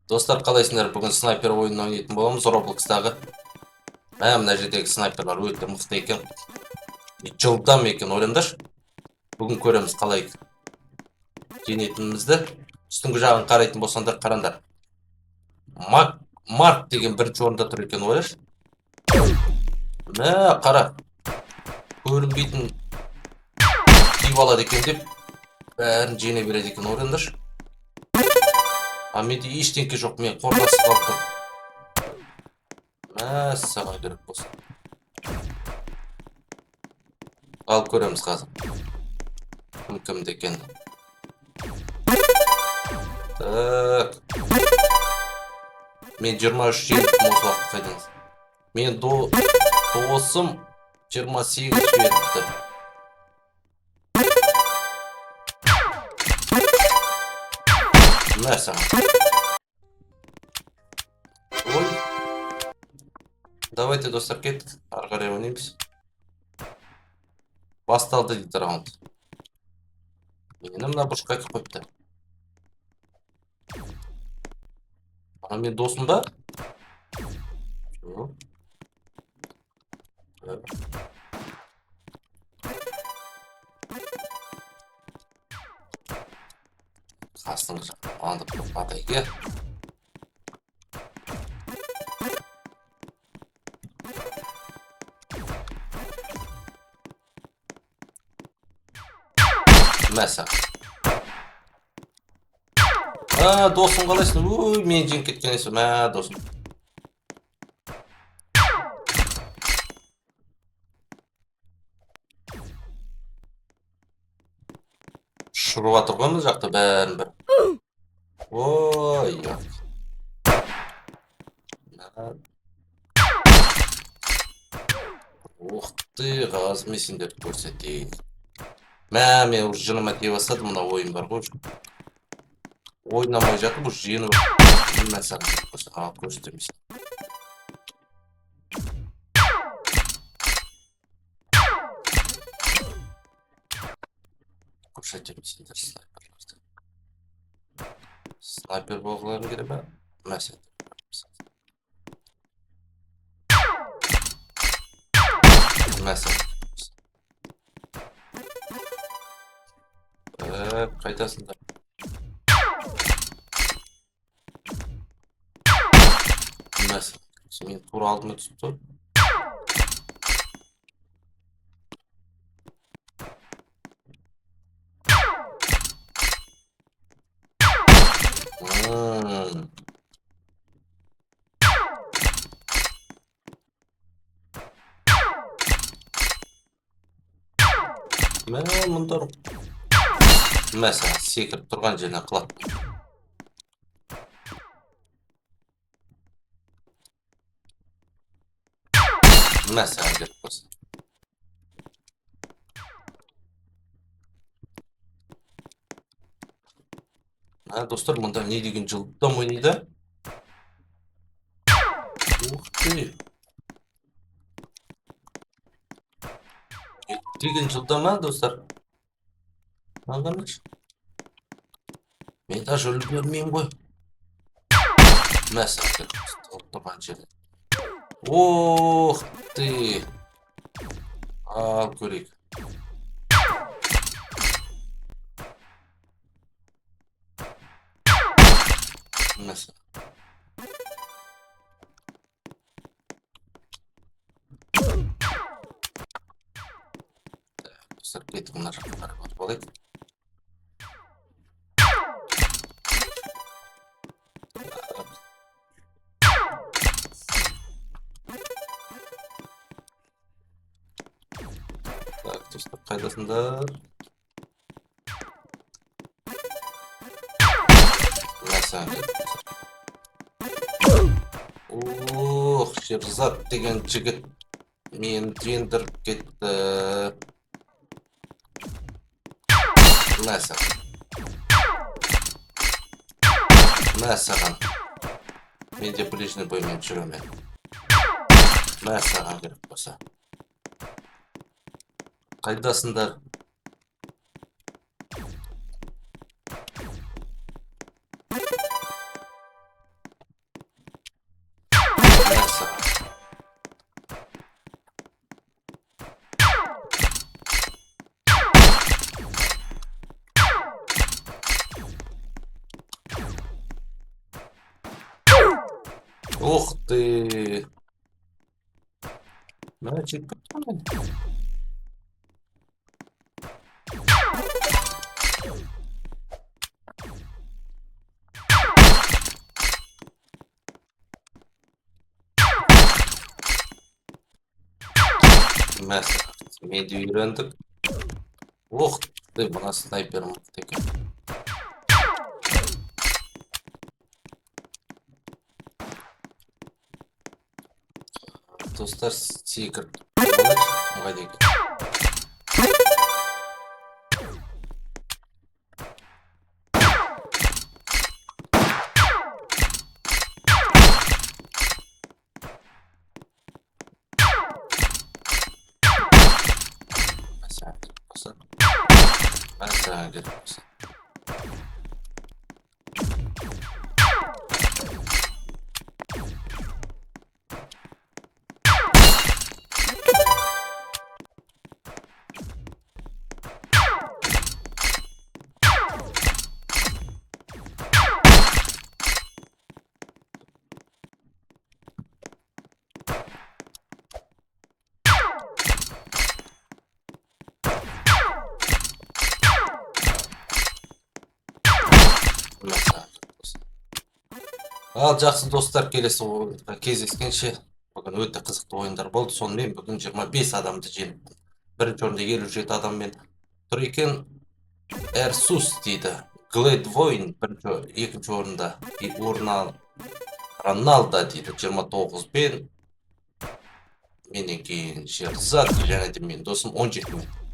Достар, қалайсыңдар? Бүгін снайпер ойынын ойнайтын боламыз Roblox'тағы. Мына жердегі снайперлар өте мықты екен. Жылдам екен, ойлаңдаршы. Бүгін көреміз қалай жеңетінімізді. Үстіңгі жағын қарайтын болсаңдар, қараңдар. Марк деген бірінші орында тұр екен, ойлашы. Қара. Көрінбейтін киіп алады екен деп, бәрін жеңе береді екен, ойлаңдаршы. А менде ештеңке жоқ, мен қорғансыз қалып тұр. Саған керек болса. Ал көреміз қазір. Кімді екен. Мен 23 жеңдім осы уақыт қайдыңыз. Мен досым 28 жеңді. Саған. Ой. Давайте, достар, кеттік. Ары қарай ойнаймыз. Басталды дейді раунд. Мені мына бұрышқа кеп қойыпты. Ана мен досым ба? Қастың жаққа андып батайге. Мәсі. Досым қалайсың? Ой, мен жеңіп кеткен есім. Досым. Шыруға тұрғанмыз жақта бәрін бір. Ой, Уқты, қағаз месендерді көрсетейін. Мен уже жыныма тие бастадым, мына ойын бар ғой. Ойнамай жатып, бұл жеңіп мәсіған көрсетеміз. Көрсетеміз сендер снайперларды. Снайпер болғыларың керек бе? Мәсен. Мәсен. Қайтасыңдар. Мәсен. Мен тура алдыма түсіп тұр. Мұндар мәсі секіріп тұрған жеріне қылады. Мәсі әңгеріп болсын. Достар, мұнда не деген жылдам ойнайды? Ух ты! Деген жылдама, достар. Аңғаныш. Мен даже үлгермеймін ғой. Мәсі әңгеріп тұрған жеріне. Ох ты! Ал көрейік. Мәсі. Достар, кетіп мұна жаққа қарап отып алайық. Достар, қайдасындар? Мәсі. Ох, Шерзат деген жігіт мен жеңдіріп кетті. Мәсі. Мәсіған. Мен де ближний боймен жүремен. Мәсіған керек болса. Қайдасындар? Мәссаған. Ух ты! Мә, жетіп кеттім мен. Мәссаған. Мен де үйрендік. Ух ты, мына снайпер мықты екен. Достар, секіріп кімға дейін. Мәссаған керек болса. Ал жақсы достар, келесі ойында кездескенше. Бүгін өте қызықты ойындар болды. Сонымен бүгін 25 адамды жеңіп, бірінші орында 57 адаммен тұр екен. Эрсус дейді. Глэдвойн екінші орында. Роналдо дейді 29-пен. Менен кейін Жерзат және де мен досым 17-мен.